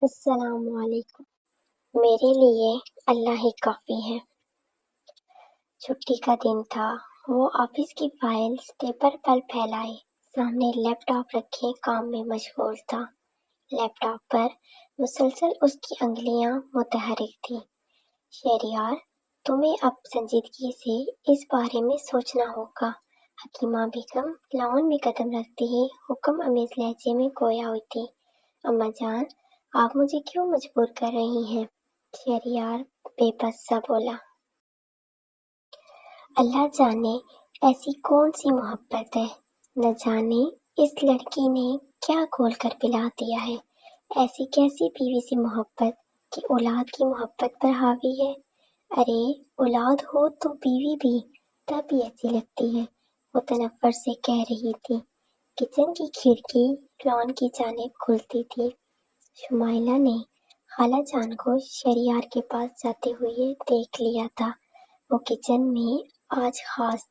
السلام علیکم۔ میرے لیے اللہ ہی کافی ہے۔ چھٹی کا دن تھا۔ وہ آفس کی فائلز ٹیبل پر پھیلائے سامنے لیپ ٹاپ رکھے کام میں مشغول تھا۔ لیپ ٹاپ پر مسلسل اس کی انگلیاں متحرک تھیں۔ شہریار، تمہیں اب سنجیدگی سے اس بارے میں سوچنا ہوگا، حکیمہ بیگم لاؤن میں قدم رکھتے ہی حکم آمیز لہجے میں گویا ہوئی۔ اماں جان، آپ مجھے کیوں مجبور کر رہی ہیں؟ شہریار بے بس سا بولا۔ اللہ جانے ایسی کون سی محبت ہے، نہ جانے اس لڑکی نے کیا گھول کر پلا دیا ہے۔ ایسی کیسی بیوی سی محبت کہ اولاد کی محبت پر حاوی ہے۔ ارے اولاد ہو تو بیوی بھی تب بھی ایسی لگتی ہے، وہ تنفر سے کہہ رہی تھی۔ کچن کی کھڑکی لان کی جانب کھلتی تھی۔ شمائلہ نے خالہ جان کو شہریار کے پاس جاتے ہوئے دیکھ لیا تھا۔ وہ کچن میں آج خاص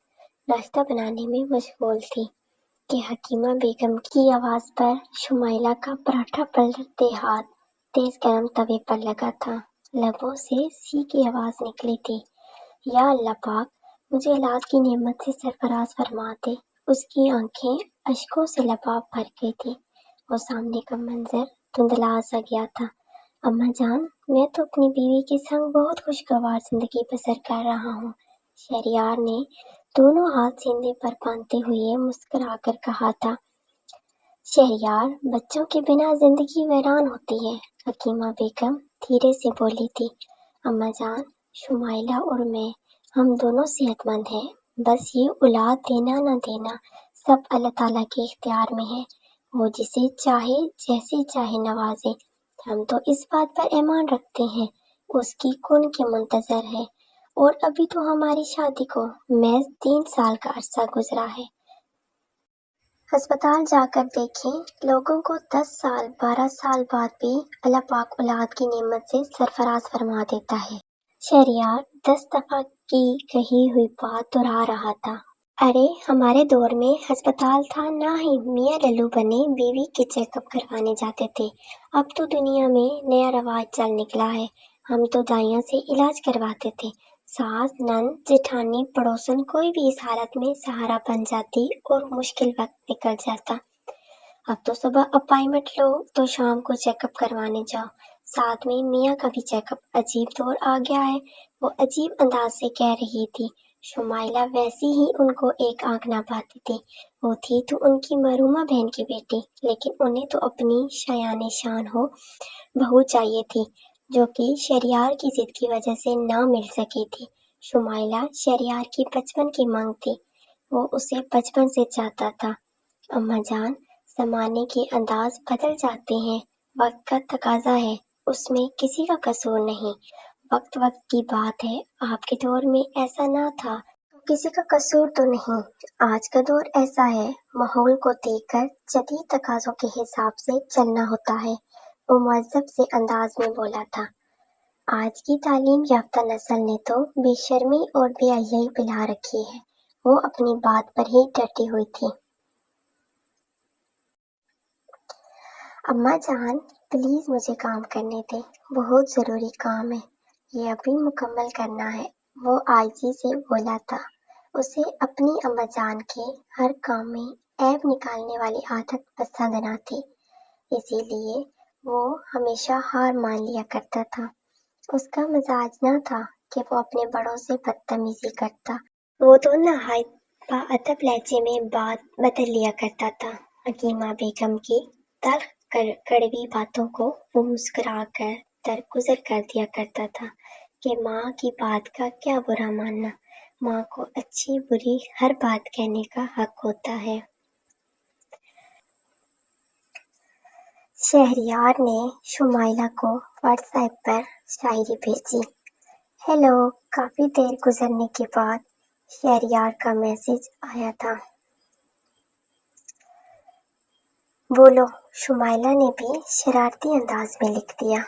ناشتہ بنانے میں مشغول تھی کہ حکیمہ بیگم کی آواز پر شمائلہ کا پراٹھا پلٹتے ہاتھ تیز گرم توے پر لگا تھا۔ لبوں سے سی کی آواز نکلی تھی۔ یا اللہ پاک، مجھے اولاد کی نعمت سے سرفراز فرما دے۔ اس کی آنکھیں اشکوں سے لباب بھر گئی تھی۔ وہ سامنے کا منظر دھندلا سا گیا تھا۔ اماں جان، میں تو اپنی بیوی کے سنگ بہت خوشگوار زندگی بسر کر رہا ہوں۔ شہریار نے دونوں ہاتھ سینے پر باندھتے ہوئے مسکرا کر کہا تھا۔ شہریار، بچوں کے بنا زندگی ویران ہوتی ہے، حکیمہ بیگم دھیرے سے بولی تھی۔ اماں جان، شمائلہ اور میں، ہم دونوں صحت مند ہیں، بس یہ اولاد دینا نہ دینا سب اللہ تعالیٰ کے اختیار میں ہے، وہ جسے چاہے جیسے چاہے نوازے۔ ہم تو اس بات پر ایمان رکھتے ہیں، اس کی کن کے منتظر ہے، اور ابھی تو ہماری شادی کو محض 3 سال کا عرصہ گزرا ہے۔ ہسپتال جا کر دیکھیں، لوگوں کو 10 سال 12 سال بعد بھی اللہ پاک اولاد کی نعمت سے سرفراز فرما دیتا ہے۔ شہریار 10 دفعہ کی کہی ہوئی بات دہرا رہا تھا۔ ارے ہمارے دور میں ہسپتال تھا نہ ہی میاں للو بنے بیوی کے چیک اپ کروانے جاتے تھے۔ اب تو دنیا میں نیا رواج چل نکلا ہے، ہم تو دائیوں سے علاج کرواتے تھے۔ ساس، نند، جیٹھانی، پڑوسن کوئی بھی اس حالت میں سہارا بن جاتی اور مشکل وقت نکل جاتا۔ اب تو صبح اپائنٹمنٹ لو تو شام کو چیک اپ کروانے جاؤ، ساتھ میں میاں کا بھی چیک اپ۔ عجیب دور آ گیا ہے، وہ عجیب انداز سے کہہ رہی تھی۔ شمائلہ ویسی ہی ان کو ایک آنکھ نہ پاتی تھی۔ وہ تھی تو ان کی مرحومہ بہن کی بیٹی، لیکن انہیں تو اپنی شایان شان ہو بہو چاہیے تھی، جو کہ شہریار کی ضد کی وجہ سے نہ مل سکی تھی۔ شمائلہ شہریار کی بچپن کی مانگ تھی، وہ اسے بچپن سے چاہتا تھا۔ اماں جان، زمانے کے انداز بدل جاتے ہیں، وقت کا تقاضا ہے، اس میں کسی کا قصور نہیں۔ وقت کی بات ہے، آپ کے دور میں ایسا نہ تھا تو کسی کا قصور تو نہیں۔ آج کا دور ایسا ہے، ماحول کو دیکھ کر جدید تقاضوں کے حساب سے چلنا ہوتا ہے، وہ مہذب سے انداز میں بولا تھا۔ آج کی تعلیم یافتہ نسل نے تو بے شرمی اور بے حیائی پلا رکھی ہے۔ وہ اپنی بات پر ہی ڈٹی ہوئی تھی۔ اماں جان، پلیز مجھے کام کرنے دیں، بہت ضروری کام ہے، یہ ابھی مکمل کرنا ہے، وہ عاجزی سے بولا تھا۔ اسے اپنی اماں جان کے ہر کام میں عیب نکالنے والی عادت پسند نہ تھی، اسی لیے وہ ہمیشہ ہار مان لیا کرتا تھا۔ اس کا مزاج نہ تھا کہ وہ اپنے بڑوں سے بدتمیزی کرتا، وہ تو نہایت باادب لہجے میں بات بدل لیا کرتا تھا۔ حکیمہ بیگم کی تلخ کڑوی باتوں کو وہ مسکرا کر درگزر کر دیا کرتا تھا کہ ماں کی بات کا کیا برا ماننا، ماں کو اچھی بری ہر بات کہنے کا حق ہوتا ہے۔ شہریار نے شمائلہ کو واٹس ایپ پر شاعری بھیجی۔ ہیلو، کافی دیر گزرنے کے بعد شہریار کا میسج آیا تھا۔ بولو، شمائلہ نے بھی شرارتی انداز میں لکھ دیا۔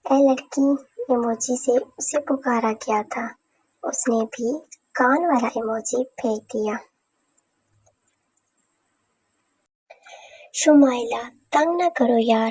اے لڑکی ایموجی سے اسے پکارا گیا تھا، اس نے بھی کان والا ایموجی بھیج دیا۔ شمائلہ، تنگ نہ کرو یار،